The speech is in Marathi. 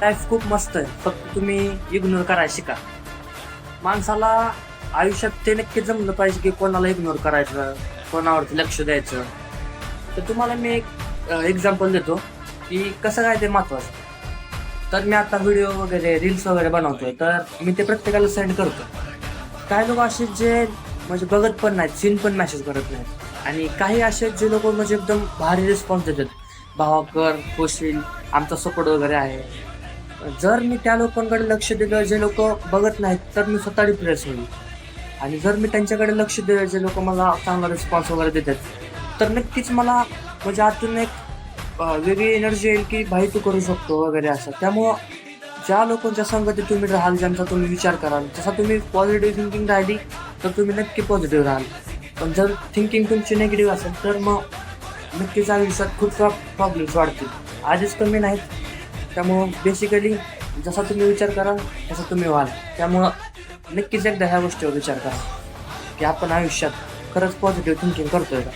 लाईफ खूप मस्त आहे, फक्त तुम्ही इग्नोर करायला शिका. माणसाला आयुष्यात ते नक्की जमलं पाहिजे की कोणाला इग्नोर करायचं, कोणावरती लक्ष द्यायचं. तर तुम्हाला मी एक एक्झाम्पल देतो की कसं काय ते महत्त्वाचं. तर मी आता व्हिडिओ वगैरे रील्स वगैरे बनवतोय, तर मी ते प्रत्येकाला सेंड करतो. काही लोक असे जे म्हणजे बघत पण नाहीत, सीन पण मेसेज करत नाहीत, आणि काही असे जे लोक म्हणजे एकदम भारी रिस्पॉन्स देतात, भावा कर, होशील, आमचा सपोर्ट वगैरे आहे. जर मी त्या लोकांकडे लक्ष दिलं जे लोक बघत नाहीत, तर मी स्वतः डिप्रेस होईल. आणि जर मी त्यांच्याकडे लक्ष दिलं जे लोक मला चांगला रिस्पॉन्स वगैरे देतात, तर नक्कीच मला म्हणजे आतून एक वेगळी एनर्जी येईल की भाई तू करू शकतो वगैरे असं. त्यामुळं ज्या लोकांच्या संगतीत तुम्ही राहाल, ज्यांचा तुम्ही विचार कराल, जसा तुम्ही पॉझिटिव्ह थिंकिंग राहिली तर तुम्ही नक्की पॉझिटिव्ह राहाल. पण जर थिंकिंग तुमची निगेटिव्ह असेल तर मग नक्कीच आयुष्यात खूप प्रॉब्लेम्स वाढतील. आधीच कमी नाहीत. त्यामुळं बेसिकली जसा तुम्ही विचार कराल तसा तुम्ही व्हाल. त्यामुळं नक्कीच एकदा ह्या गोष्टीवर विचार करा की आपण आयुष्यात खरंच पॉझिटिव्ह थिंकिंग करतोय का.